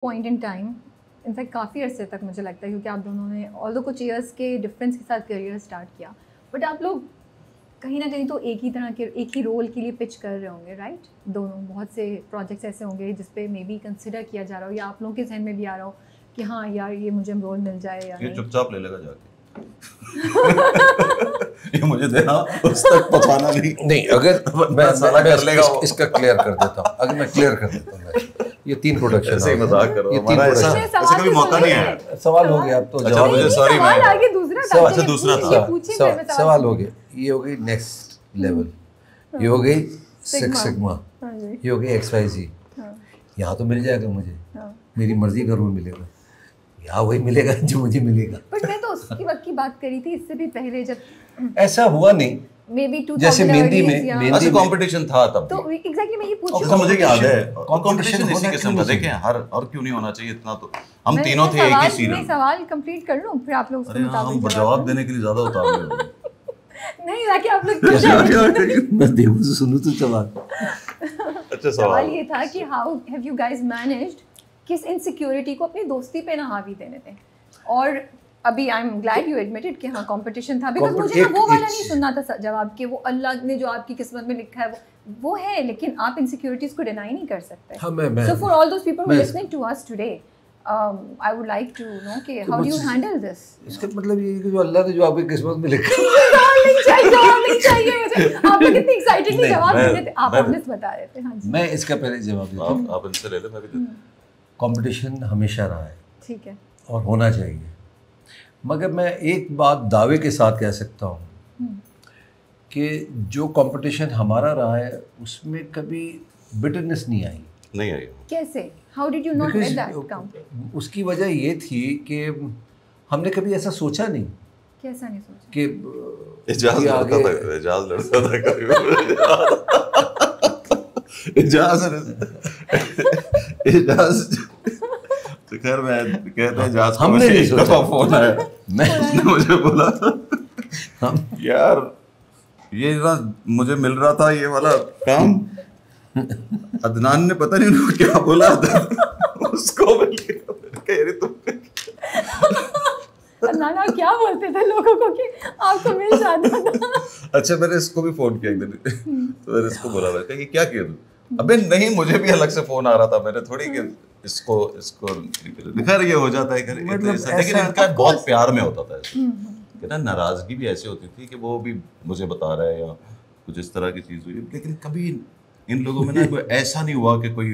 Point in time, in fact काफ़ी अरसे तक मुझे लगता है, क्योंकि आप दोनों ने ऑल्दो कुछ ईयर्स के डिफरेंस के साथ करियर स्टार्ट किया, बट आप लोग कहीं ना कहीं तो एक ही तरह के एक ही रोल के लिए पिच कर रहे होंगे, राइट? दोनों बहुत से प्रोजेक्ट्स ऐसे होंगे जिस पे मे बी कंसिडर किया जा रहा हो, या आप लोगों के जहन में भी आ रहा हो कि हाँ यार ये मुझे रोल मिल जाए या ये चुपचाप ले लेगा जाके। ये मुझे देना, उस तक पहुंचाना नहीं। अगर मैं इसका क्लियर कर देता हूँ, अगर मैं क्लियर कर देता हूँ, ये 3 प्रोडक्शन ऐसे ही मजाक कर रहा हूँ, हमारा ऐसा कभी मौका नहीं आया। सवाल हो गया, अब तो जवाब मुझे सॉरी, मैं आगे दूसरा सवाल हो गया। ये हो गई नेक्स्ट लेवल, ये हो गई सिक्स सिग्मा, ये हो गई XYZ। यहाँ तो मिल जाएगा मुझे, मेरी मर्जी का रोल मिलेगा, यहाँ वही मिलेगा जो मुझे मिलेगा। बट मैं तो उसकी वक्त की बात करी थी, इससे भी पहले जब ऐसा हुआ नहीं, मे बी 2000 जैसे मेहंदी में अच्छा कंपटीशन था तब तो एग्जैक्टली मैं ये पूछ रही हूँ। मुझे याद है कंपटीशन इसी किस्म का, देखें हर और क्यों नहीं होना चाहिए इतना, तो हम तीनों थे एक ही सीरियल। मैं सवाल कंप्लीट कर लूं फिर आप लोग उसके मुताबिक हम जवाब देने के लिए ज्यादा उतावले हो गए। नहीं ताकि आप लोग मैं देखूं तो सुनूं तो सवाल। अच्छा सवाल ये था कि how have you guys managed किस इनसिक्योरिटी को अपनी दोस्ती पे ना हावी देने थे। और अभी I am glad you admitted कि हाँ कंपटीशन था, बिकॉज मुझे वो वाला नहीं सुनना था जवाब के, वो अल्लाह ने जो आपकी किस्मत में लिखा है वो है, लेकिन आप इनसिक्योरिटीज को डिनाई नहीं कर सकते। So for all those people who listening to us today, I would like to know कि how do you handle this? इसका मतलब ये कि जो अल्लाह ने जो आपकी किस्मत में लिखा है, जवाब नहीं चाहिए मुझे। आप लोग कितनी एक्साइटेडली जवाब दे रहे थे, आप ऑनेस्ट बता रहे थे। हाँ जी, मैं इसका पहले जवाब देता हूँ। आप इनसे ले लो, मैं भी देता हूँ। कंपटीशन हमेशा रहा है, ठीक है, और होना चाहिए, मगर मैं एक बात दावे के साथ कह सकता हूँ कि जो कंपटीशन हमारा रहा है उसमें कभी बिटरनेस नहीं आई। नहीं आई। कैसे? How did you not let that count? उसकी वजह ये थी कि हमने कभी ऐसा सोचा नहीं। कैसा नहीं सोचा? कि इजाज़ लड़ता था, इजाज़ लड़ता था कभी। इजाज़ तो खैर मैं कहता है इजाज़ हमने नहीं सोचा। फोन आया, मैं उसने मुझे बोला हम यार ये ना मुझे मिल रहा था ये वाला काम, अदनान ने पता नहीं उनको क्या बोला था, उसको मिल गया। कह रही तुम नाना क्या बोलते थे लोगों को कि आपको मिल जाता था? अच्छा मैंने इसको भी फोन किया एक दिन, तो मैंने इसको बोला था कि क्या किया तू? अबे नहीं, मुझे भी अलग से फोन आ रहा था, मैंने थोड़ी कि इसको खैर ये हो जाता है, लेकिन इनका बहुत प्यार में होता था कि ना, नाराजगी भी ऐसी होती थी कि वो भी मुझे बता रहा है या कुछ इस तरह की चीज़ हुई, लेकिन कभी इन लोगों में ना कोई ऐसा नहीं हुआ कि कोई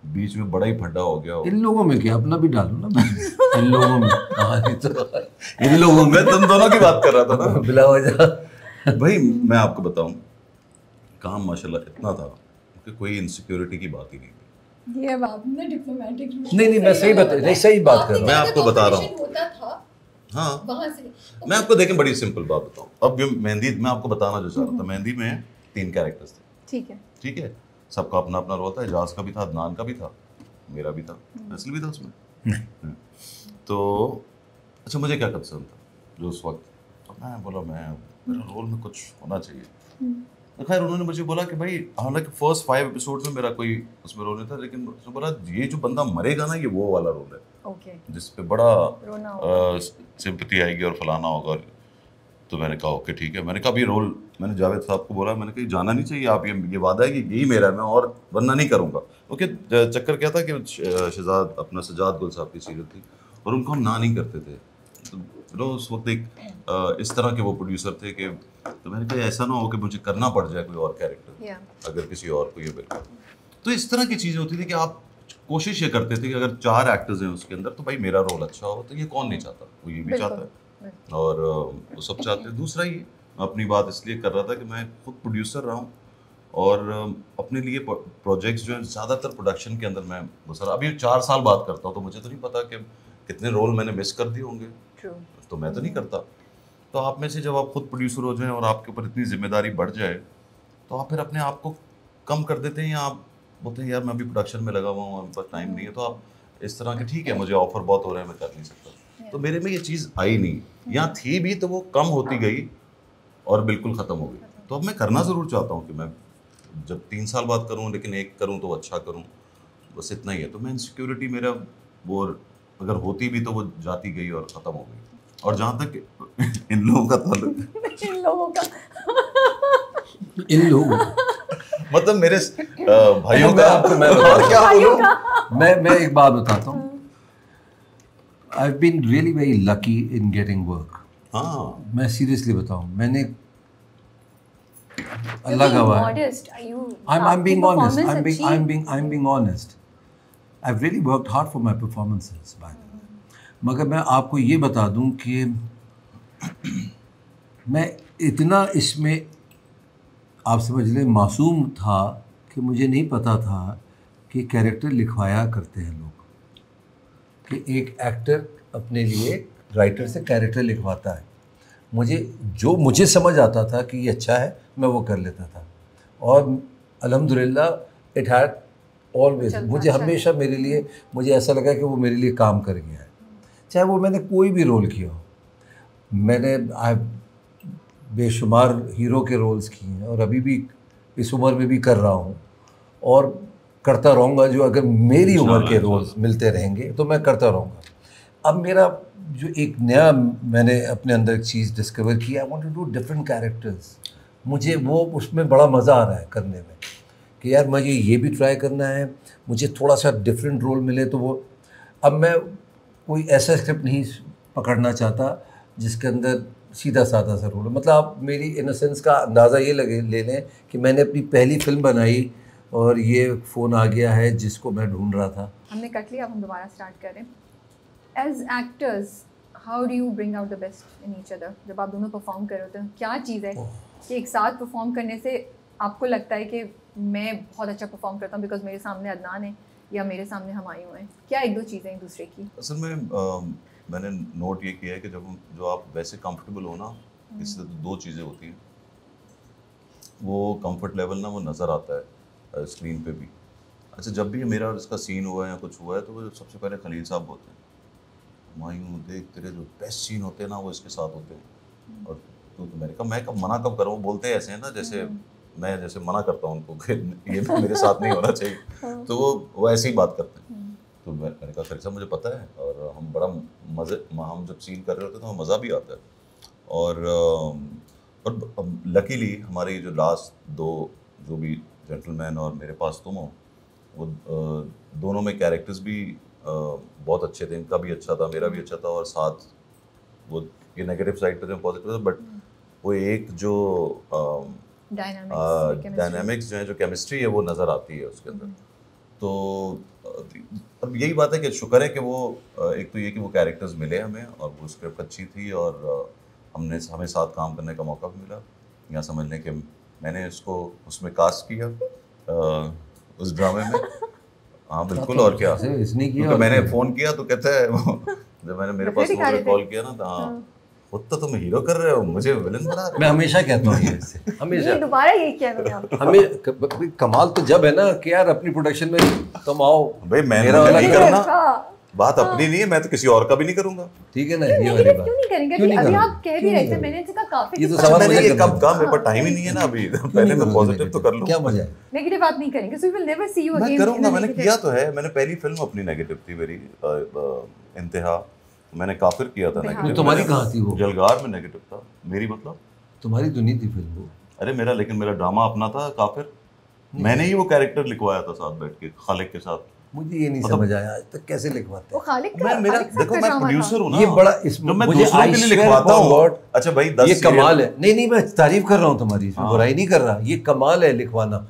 बीच में बड़ा ही फड्डा हो गया हो। इन लोगों में क्या, अपना भी डालो ना। इन लोगों में इन लोगों में तुम दोनों की बात कर रहा था ना बिला वजह। भाई मैं आपको बताऊं, काम माशाल्लाह इतना था कि कोई इनसिक्योरिटी की बात ही नहीं थी। ये आपने डिप्लोमेटिक नहीं मैं सही बात कर रहा हूँ। मैं आपको बता रहा हूँ, हाँ वहाँ से मैं आपको देखें बड़ी सिंपल बात बताऊँ। अब ये मेहंदी मैं आपको बताना जो चाह रहा था, मेहंदी में 3 कैरेक्टर्स थे, ठीक है, सबका अपना अपना रोल था। एजाज का भी था, अदनान का भी था, मेरा भी था, फैसल भी था उसमें। तो अच्छा मुझे क्या कंसर्न था जो उस वक्त, तो मैं बोला मेरा रोल में कुछ होना चाहिए। तो खैर उन्होंने मुझे बोला कि भाई हालांकि फर्स्ट 5 एपिसोड में मेरा कोई उसमें रोल नहीं था, लेकिन उसने बोला ये जो बंदा मरेगा ना ये वो वाला रोल है जिस पे बड़ा सिंपैथी आएगी और फलाना होगा। तो मैंने कहा ओके ठीक है। मैंने कहा ये रोल मैंने जावेद साहब को बोला, मैंने कहा जाना नहीं चाहिए, आप ये वादा है कि यही मेरा है, मैं और वरना नहीं करूँगा। ओके चक्कर क्या था कि शहजाद अपना सजाद गुल साहब की सीरियल थी और उनको हम ना नहीं करते थे। तो उस वक्त एक इस तरह के वो प्रोड्यूसर थे कि, तो मैंने कहा ऐसा ना हो कि मुझे करना पड़ जाए कोई और कैरेक्टर अगर किसी और को ये मिल। तो इस तरह की चीज़ें होती थी कि आप कोशिश ये करते थे कि अगर 4 एक्टर्स हैं उसके अंदर तो भाई मेरा रोल अच्छा हो। तो ये कौन नहीं चाहता, वो ये भी चाहता है और वो सब चाहते हैं। दूसरा ये अपनी बात इसलिए कर रहा था कि मैं खुद प्रोड्यूसर रहा हूँ और अपने लिए प्रोजेक्ट्स जो हैं ज़्यादातर प्रोडक्शन के अंदर मैं बस अभी 4 साल बात करता हूँ, तो मुझे तो नहीं पता कि कितने रोल मैंने मिस कर दिए होंगे। तो मैं तो नहीं करता। तो आप में से जब आप खुद प्रोड्यूसर हो जाएं और आपके ऊपर इतनी जिम्मेदारी बढ़ जाए तो आप फिर अपने आप को कम कर देते हैं या आप बोलते हैं यार मैं अभी प्रोडक्शन में लगा हुआ हूँ, मेरे पास टाइम नहीं है। तो आप इस तरह के ठीक है मुझे ऑफर बहुत हो रहे हैं, मैं कर नहीं सकता। तो मेरे में ये चीज़ आई नहीं, या थी भी तो वो कम होती गई और बिल्कुल ख़त्म हो गई। तो अब मैं करना ज़रूर चाहता हूँ कि मैं जब 3 साल बाद करूँ लेकिन एक करूँ तो अच्छा करूँ, बस इतना ही है। तो मैं इनसिक्योरिटी मेरा वो अगर होती भी तो वो जाती गई और ख़त्म हो गई। और जहाँ तक इन लोगों का ताल्लुक इन लोगों मतलब मेरे भाइयों का आपको मैं क्या बोलूं, मैं एक बात बताता हूँ। I've been really very lucky in getting work. हाँ, मैं सीरियसली बताऊँ, मैंने अल्लाह का वाह, I'm being honest. I'm being honest. I've really worked hard for my performances back. मगर मैं आपको ये बता दूं कि मैं इतना इसमें आप समझ लें मासूम था कि मुझे नहीं पता था कि कैरेक्टर लिखवाया करते हैं लोग, कि एक एक्टर अपने लिए राइटर से कैरेक्टर लिखवाता है। मुझे समझ आता था कि ये अच्छा है, मैं वो कर लेता था। और अल्हम्दुलिल्लाह इट हैड ऑलवेज, मुझे हमेशा मेरे लिए मुझे ऐसा लगा कि वो मेरे लिए काम कर गया है, चाहे वो मैंने कोई भी रोल किया हो। मैंने बेशुमार हीरो के रोल्स किए हैं और अभी भी इस उम्र में भी कर रहा हूँ और करता रहूँगा। जो अगर मेरी उम्र के रोल्स मिलते रहेंगे तो मैं करता रहूँगा। अब मेरा जो एक नया मैंने अपने अंदर एक चीज़ डिस्कवर की, I want to do different characters. मुझे वो उसमें बड़ा मज़ा आ रहा है करने में कि यार मुझे ये भी ट्राई करना है, मुझे थोड़ा सा डिफरेंट रोल मिले तो वो। अब मैं कोई ऐसा स्क्रिप्ट नहीं पकड़ना चाहता जिसके अंदर सीधा साधा सा रोल। मतलब आप मेरी इनोसेंस का अंदाज़ा ये ले लें कि मैंने अपनी पहली फिल्म बनाई और ये फ़ोन आ गया है जिसको मैं ढूंढ रहा था। हमने कट लिया, अब हम दोबारा स्टार्ट करें। As actors how do you bring out the best in each other? जब आप दोनों परफॉर्म कर रहे होते हैं, क्या चीज़ है कि एक साथ परफॉर्म करने से आपको लगता है कि मैं बहुत अच्छा परफॉर्म करता हूँ बिकॉज मेरे सामने अदनान है या मेरे सामने हुमायूं है? क्या एक दो चीज़ें एक दूसरे की? असल में मैंने नोट ये किया है कि जो आप वैसे कंफर्टेबल हो ना, इससे तो दो चीज़ें होती हैं। वो कंफर्ट लेवल ना वो नज़र आता है स्क्रीन पे भी। अच्छा, जब भी मेरा इसका सीन हुआ है या कुछ हुआ है तो वो सबसे पहले खलील साहब होते हैं, हुमायूं देख तेरे जो बेस्ट सीन होते हैं ना वो इसके साथ होते हैं। और तो मैंने कहा मैं कब मना कब करूँ, बोलते हैं ऐसे हैं ना जैसे मैं जैसे मना करता हूँ उनको कि ये मेरे साथ नहीं होना चाहिए, तो वो ऐसे ही बात करते हैं। तो मैंने कहा खलील साहब मुझे पता है, और हम बड़ा हम जब सीन कर रहे होते हैं तो हमें मज़ा भी आता है। और लकीली हमारे जो लास्ट दो जो भी जेंटलमैन और मेरे पास तुम हो, वो दोनों में कैरेक्टर्स भी बहुत अच्छे थे। इनका भी अच्छा था, मेरा भी अच्छा था, और साथ वो ये नेगेटिव साइड पे थे, पॉजिटिव थे, बट वो एक जो डायनामिक्स जो है, जो केमिस्ट्री है वो नज़र आती है उसके अंदर। तो अब यही बात है कि शुक्र है कि वो एक तो ये कि वो कैरेक्टर्स मिले हमें और वो स्क्रिप्ट अच्छी थी और हमें साथ काम करने का मौका भी मिला। या समझ लें कि मैंने इसको उसमें कास्ट किया उस ड्रामे में। हाँ बिल्कुल, और क्या, क्योंकि मैंने फ़ोन किया तो कहता है जब मैंने मेरे पास कॉल किया ना तो हाँ उत्तर तुम हीरो कर रहे हो, मुझे विलन बना रहे हो। मैं हमेशा कहता हूँ ये हमेशा दोबारा यही किया मैंने आपको। हमें कमाल तो जब है ना कि यार अपनी प्रोडक्शन में तुम आओ। भाई मैं नहीं करना, बात अपनी नहीं है, मैं तो किसी और का भी नहीं करूंगा। ठीक है ना, ये वाली बात क्यों नहीं करेंगे? अभी आप कह भी रहे थे, मैंने इसका काफी ये तो सवाल नहीं है कब काम, मेरे पास टाइम ही नहीं है ना अभी। पहले मैं पॉजिटिव तो कर लूं, क्या मजा है। नेगेटिव बात नहीं करेंगे, so we will never see you again. मैं करूंगा, मैंने किया तो है। मैंने पहली फिल्म अपनी नेगेटिव थी मेरी, इंतहा, मैंने काफिर किया था नेगेटिव। तुम्हारी कहाँ थी वो? जलगार में नेगेटिव था मेरी, मतलब तुम्हारी तो नहीं थी फिल्म वो। अरे लेकिन मेरा ड्रामा अपना था काफिर, मैंने ही वो कैरेक्टर लिखवाया था साथ बैठ के खालिक के साथ। मुझे ये नहीं समझ आया आज तक कैसे लिखवाते हैं। खालिक मैं मेरा देखो मैं प्रोड्यूसर हूँ ना, ये बड़ा इसमें मैं दूसरों के लिए लिखवाता हूँ। अच्छा भाई 10 ये कमाल है। नहीं मैं तारीफ कर रहा हूँ तुम्हारी, बुराई नहीं कर रहा। ये कमाल है, लिखवाना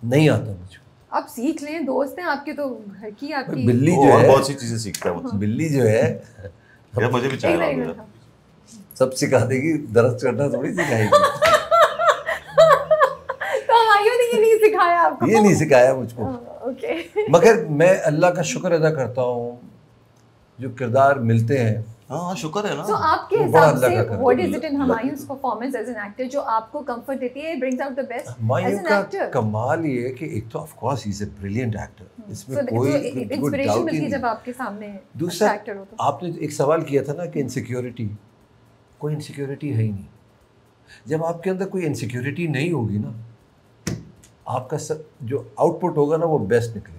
नहीं आता मुझे। आप सीख लें, दोस्त हैं आपके तो घर की आपकी। बिल्ली जो है बहुत सी चीजें सीखता है मुझसे। बिल्ली जो है यार मुझे भी चाहिए, सब सिखा देगी, दरख्त चढ़ना थोड़ी सिखाएगी। तो आयु ने ये नहीं सिखाया आपको? ये नहीं सिखाया मुझको। ओके। मगर मैं अल्लाह का शुक्र अदा करता हूँ जो किरदार मिलते हैं। हाँ शुक्र है ना। तो आपके हिसाब से what is it in Humayun's performance as an actor जो आपको कंफर्ट देती है, brings out the best as an actor? कमाल ये है कि एक तो of course he is a brilliant actor, इसमें कोई इंस्पिरेशन मिलती है जब आपके सामने दूसरा एक्टर हो। तो आपने एक सवाल किया था ना कि इनसिक्योरिटी, कोई इनसिक्योरिटी है ही नहीं। जब आपके अंदर कोई इनसिक्योरिटी नहीं होगी ना, आपका जो आउटपुट होगा ना वो बेस्ट निकलेगा।